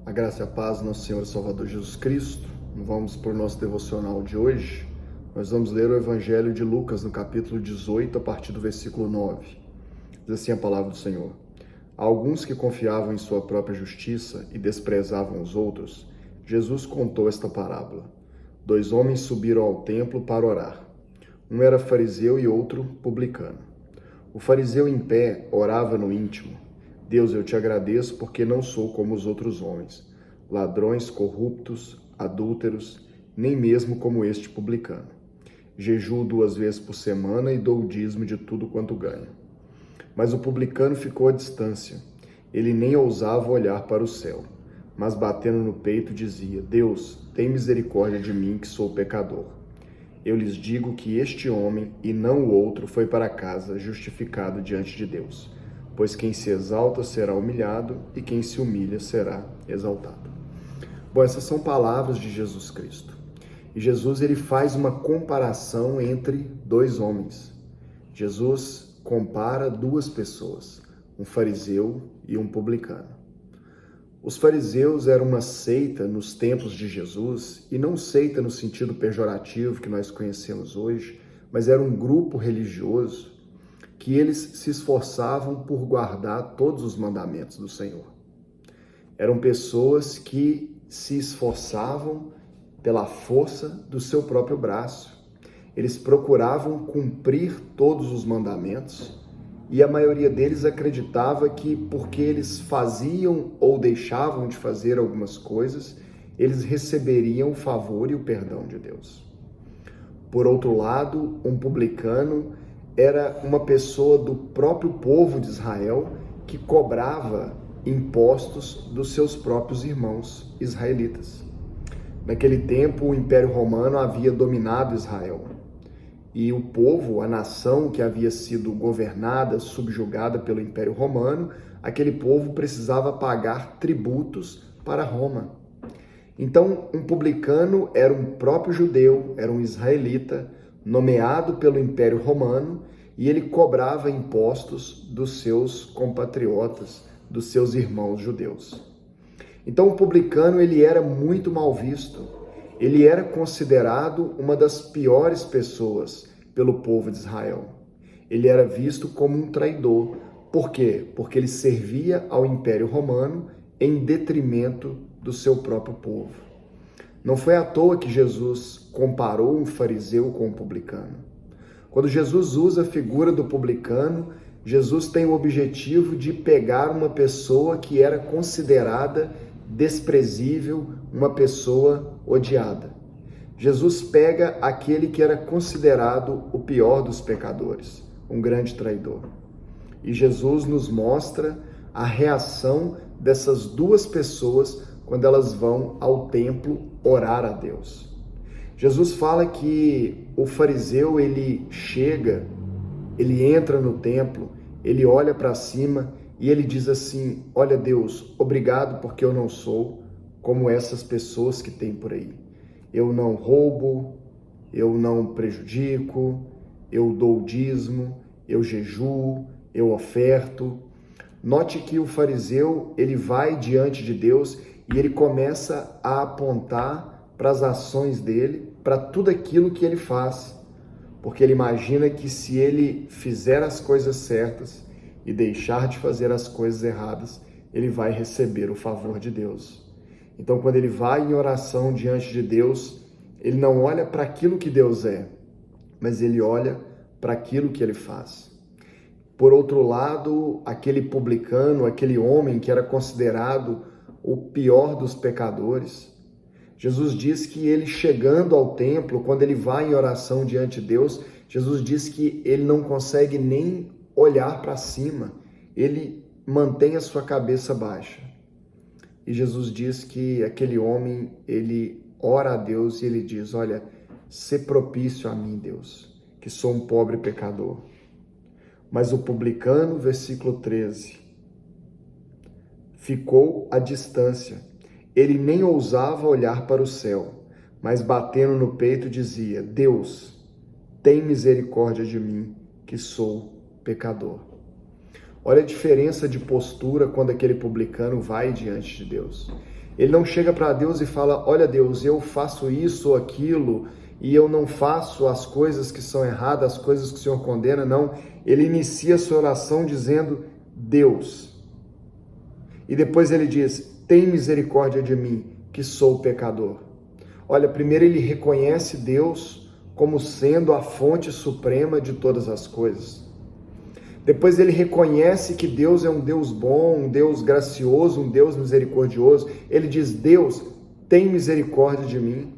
A graça e a paz do nosso Senhor e Salvador Jesus Cristo. Vamos para o nosso devocional de hoje. Nós vamos ler o Evangelho de Lucas no capítulo 18, a partir do versículo 9. Diz assim a palavra do Senhor. A alguns que confiavam em sua própria justiça e desprezavam os outros, Jesus contou esta parábola. 2 homens subiram ao templo para orar. Um era fariseu e outro publicano. O fariseu em pé orava no íntimo. Deus, eu te agradeço porque não sou como os outros homens, ladrões, corruptos, adúlteros, nem mesmo como este publicano. Jejuo 2 vezes por semana e dou o dízimo de tudo quanto ganho. Mas o publicano ficou à distância. Ele nem ousava olhar para o céu, mas batendo no peito dizia, Deus, tem misericórdia de mim que sou pecador. Eu lhes digo que este homem e não o outro foi para casa justificado diante de Deus. Pois quem se exalta será humilhado e quem se humilha será exaltado. Bom, essas são palavras de Jesus Cristo. E Jesus ele faz uma comparação entre 2 homens. Jesus compara 2 pessoas, um fariseu e um publicano. Os fariseus eram uma seita nos tempos de Jesus, e não seita no sentido pejorativo que nós conhecemos hoje, mas era um grupo religioso que eles se esforçavam por guardar todos os mandamentos do Senhor. Eram pessoas que se esforçavam pela força do seu próprio braço. Eles procuravam cumprir todos os mandamentos e a maioria deles acreditava que porque eles faziam ou deixavam de fazer algumas coisas, eles receberiam o favor e o perdão de Deus. Por outro lado, um publicano era uma pessoa do próprio povo de Israel que cobrava impostos dos seus próprios irmãos israelitas. Naquele tempo, o Império Romano havia dominado Israel. E o povo, a nação que havia sido governada, subjugada pelo Império Romano, aquele povo precisava pagar tributos para Roma. Então, um publicano era um próprio judeu, era um israelita, nomeado pelo Império Romano, e ele cobrava impostos dos seus compatriotas, dos seus irmãos judeus. Então o publicano ele era muito mal visto, ele era considerado uma das piores pessoas pelo povo de Israel. Ele era visto como um traidor. Por quê? Porque ele servia ao Império Romano em detrimento do seu próprio povo. Não foi à toa que Jesus comparou um fariseu com um publicano. Quando Jesus usa a figura do publicano, Jesus tem o objetivo de pegar uma pessoa que era considerada desprezível, uma pessoa odiada. Jesus pega aquele que era considerado o pior dos pecadores, um grande traidor. E Jesus nos mostra a reação dessas 2 pessoas quando elas vão ao templo orar a Deus. Jesus fala que o fariseu, ele chega, ele entra no templo, ele olha para cima e ele diz assim, olha Deus, obrigado porque eu não sou como essas pessoas que tem por aí. Eu não roubo, eu não prejudico, eu dou dízimo, eu jejuo, eu oferto. Note que o fariseu, ele vai diante de Deus e ele começa a apontar para as ações dele, para tudo aquilo que ele faz. Porque ele imagina que se ele fizer as coisas certas e deixar de fazer as coisas erradas, ele vai receber o favor de Deus. Então, quando ele vai em oração diante de Deus, ele não olha para aquilo que Deus é, mas ele olha para aquilo que ele faz. Por outro lado, aquele publicano, aquele homem que era considerado o pior dos pecadores, Jesus diz que ele chegando ao templo, quando ele vai em oração diante de Deus, Jesus diz que ele não consegue nem olhar para cima, ele mantém a sua cabeça baixa. E Jesus diz que aquele homem, ele ora a Deus e ele diz, olha, sê propício a mim, Deus, que sou um pobre pecador. Mas o publicano, versículo 13, ficou à distância. Ele nem ousava olhar para o céu, mas batendo no peito dizia, Deus, tem misericórdia de mim, que sou pecador. Olha a diferença de postura quando aquele publicano vai diante de Deus. Ele não chega para Deus e fala, olha Deus, eu faço isso ou aquilo e eu não faço as coisas que são erradas, as coisas que o Senhor condena, não. Ele inicia a sua oração dizendo, Deus. E depois ele diz, tem misericórdia de mim, que sou pecador. Olha, primeiro ele reconhece Deus como sendo a fonte suprema de todas as coisas. Depois ele reconhece que Deus é um Deus bom, um Deus gracioso, um Deus misericordioso. Ele diz, Deus, tem misericórdia de mim.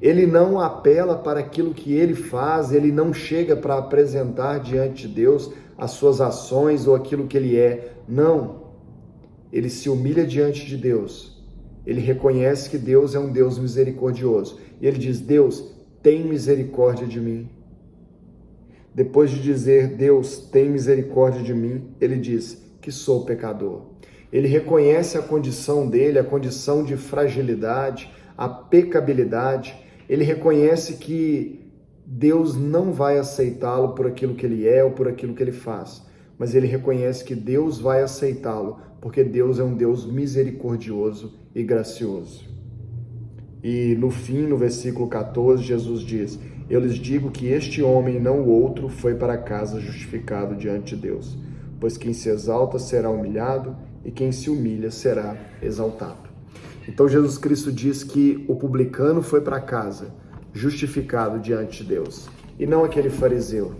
Ele não apela para aquilo que ele faz, ele não chega para apresentar diante de Deus as suas ações ou aquilo que ele é. Não, ele se humilha diante de Deus. Ele reconhece que Deus é um Deus misericordioso. E ele diz, Deus, tem misericórdia de mim. Depois de dizer, Deus, tem misericórdia de mim, ele diz que sou pecador. Ele reconhece a condição dele, a condição de fragilidade, a pecabilidade. Ele reconhece que Deus não vai aceitá-lo por aquilo que ele é ou por aquilo que ele faz. Mas ele reconhece que Deus vai aceitá-lo, porque Deus é um Deus misericordioso e gracioso. E no fim, no versículo 14, Jesus diz, eu lhes digo que este homem, não o outro, foi para casa justificado diante de Deus. Pois quem se exalta será humilhado, e quem se humilha será exaltado. Então Jesus Cristo diz que o publicano foi para casa justificado diante de Deus, e não aquele fariseu.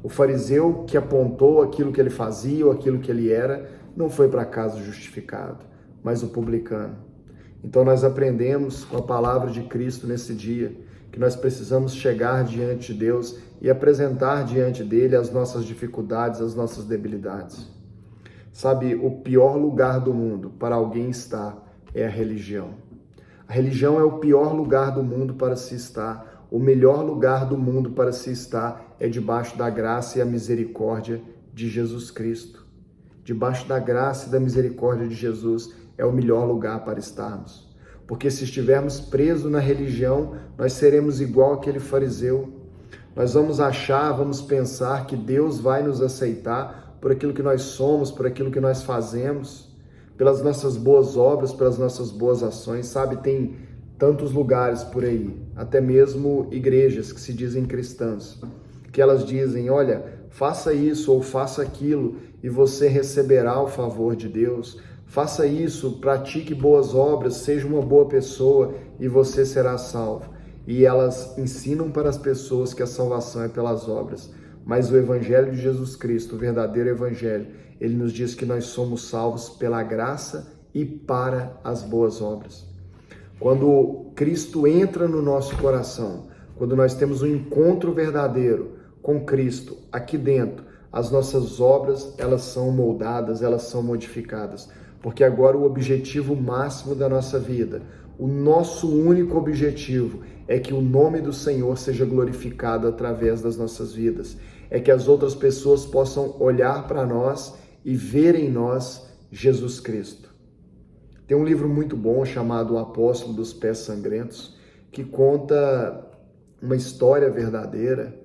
O fariseu que apontou aquilo que ele fazia ou aquilo que ele era, não foi para casa justificado, mas o publicano. Então nós aprendemos com a palavra de Cristo nesse dia, que nós precisamos chegar diante de Deus e apresentar diante dele as nossas dificuldades, as nossas debilidades. Sabe, o pior lugar do mundo para alguém estar é a religião. A religião é o pior lugar do mundo para se estar. O melhor lugar do mundo para se estar é debaixo da graça e a misericórdia de Jesus Cristo. Debaixo da graça e da misericórdia de Jesus é o melhor lugar para estarmos. Porque se estivermos presos na religião, nós seremos igual aquele fariseu. Nós vamos achar, vamos pensar que Deus vai nos aceitar por aquilo que nós somos, por aquilo que nós fazemos, pelas nossas boas obras, pelas nossas boas ações. Sabe, tem tantos lugares por aí, até mesmo igrejas que se dizem cristãs, que elas dizem, olha, faça isso ou faça aquilo e você receberá o favor de Deus. Faça isso, pratique boas obras, seja uma boa pessoa e você será salvo. E elas ensinam para as pessoas que a salvação é pelas obras. Mas o Evangelho de Jesus Cristo, o verdadeiro Evangelho, ele nos diz que nós somos salvos pela graça e para as boas obras. Quando Cristo entra no nosso coração, quando nós temos um encontro verdadeiro com Cristo aqui dentro, as nossas obras, elas são moldadas, elas são modificadas. Porque agora o objetivo máximo da nossa vida, o nosso único objetivo é que o nome do Senhor seja glorificado através das nossas vidas. É que as outras pessoas possam olhar para nós e ver em nós Jesus Cristo. Tem um livro muito bom chamado O Apóstolo dos Pés Sangrentos, que conta uma história verdadeira,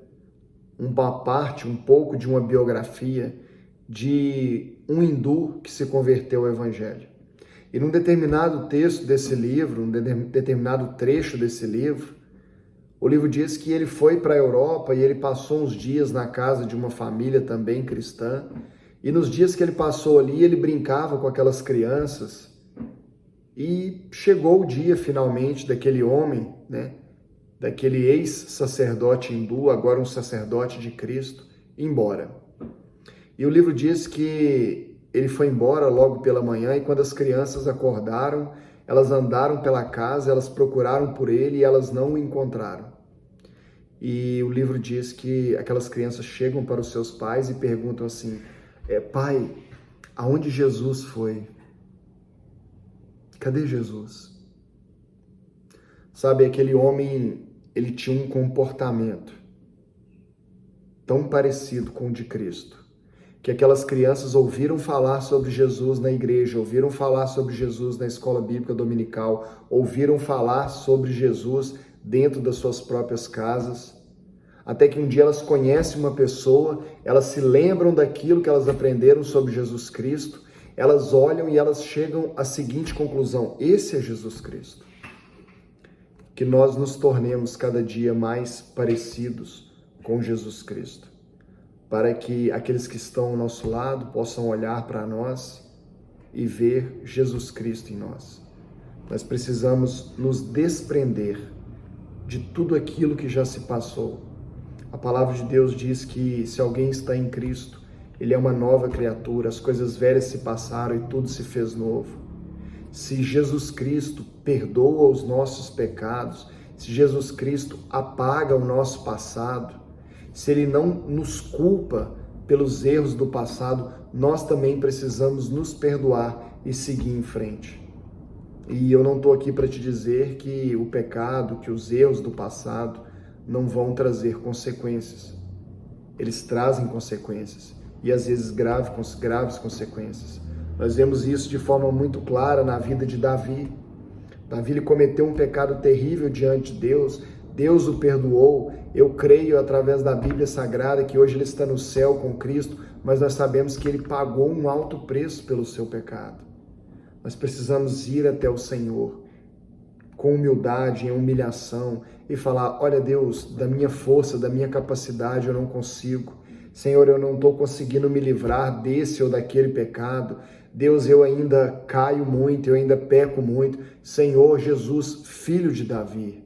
uma parte, um pouco de uma biografia de um hindu que se converteu ao Evangelho. E num determinado texto desse livro, num determinado trecho desse livro, o livro diz que ele foi para a Europa e ele passou uns dias na casa de uma família também cristã, e nos dias que ele passou ali, ele brincava com aquelas crianças, e chegou o dia finalmente daquele homem, daquele ex-sacerdote hindu, agora um sacerdote de Cristo, ir embora. E o livro diz que ele foi embora logo pela manhã e quando as crianças acordaram, elas andaram pela casa, elas procuraram por ele e elas não o encontraram. E o livro diz que aquelas crianças chegam para os seus pais e perguntam assim, pai, aonde Jesus foi? Cadê Jesus? Sabe, aquele homem, ele tinha um comportamento tão parecido com o de Cristo, que aquelas crianças ouviram falar sobre Jesus na igreja, ouviram falar sobre Jesus na escola bíblica dominical, ouviram falar sobre Jesus dentro das suas próprias casas. até que um dia elas conhecem uma pessoa, elas se lembram daquilo que elas aprenderam sobre Jesus Cristo, elas olham e elas chegam à seguinte conclusão: esse é Jesus Cristo. Que nós nos tornemos cada dia mais parecidos com Jesus Cristo, para que aqueles que estão ao nosso lado possam olhar para nós e ver Jesus Cristo em nós. Nós precisamos nos desprender de tudo aquilo que já se passou. A palavra de Deus diz que se alguém está em Cristo, ele é uma nova criatura, as coisas velhas se passaram e tudo se fez novo. Se Jesus Cristo perdoa os nossos pecados, se Jesus Cristo apaga o nosso passado, se Ele não nos culpa pelos erros do passado, nós também precisamos nos perdoar e seguir em frente. E eu não estou aqui para te dizer que o pecado, que os erros do passado não vão trazer consequências. Eles trazem consequências, e às vezes graves consequências. Nós vemos isso de forma muito clara na vida de Davi. Davi ele cometeu um pecado terrível diante de Deus, Deus o perdoou. Eu creio através da Bíblia Sagrada que hoje ele está no céu com Cristo, mas nós sabemos que ele pagou um alto preço pelo seu pecado. Nós precisamos ir até o Senhor com humildade, em humilhação e falar: olha Deus, da minha força, da minha capacidade eu não consigo. Senhor, eu não estou conseguindo me livrar desse ou daquele pecado. Deus, eu ainda caio muito, eu ainda peco muito. Senhor Jesus, filho de Davi.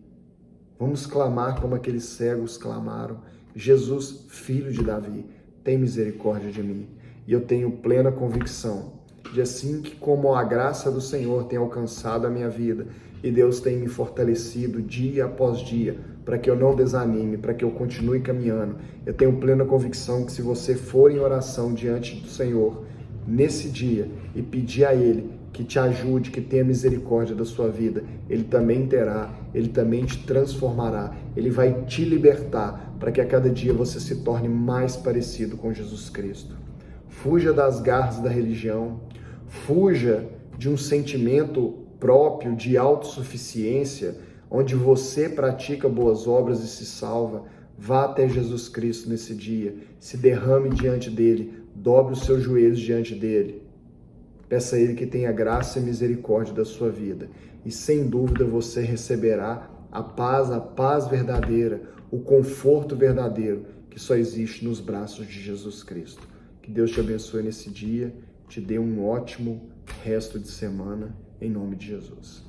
Vamos clamar como aqueles cegos clamaram: Jesus, filho de Davi, tem misericórdia de mim. E eu tenho plena convicção de assim que como a graça do Senhor tem alcançado a minha vida e Deus tem me fortalecido dia após dia para que eu não desanime, para que eu continue caminhando, eu tenho plena convicção que se você for em oração diante do Senhor nesse dia e pedir a Ele que te ajude, que tenha misericórdia da sua vida, Ele também terá, Ele também te transformará, Ele vai te libertar para que a cada dia você se torne mais parecido com Jesus Cristo. Fuja das garras da religião, fuja de um sentimento próprio de autossuficiência, onde você pratica boas obras e se salva. Vá até Jesus Cristo nesse dia, se derrame diante dele, dobre os seus joelhos diante dele. Peça a Ele que tenha graça e misericórdia da sua vida. E sem dúvida você receberá a paz verdadeira, o conforto verdadeiro que só existe nos braços de Jesus Cristo. Que Deus te abençoe nesse dia, te dê um ótimo resto de semana, em nome de Jesus.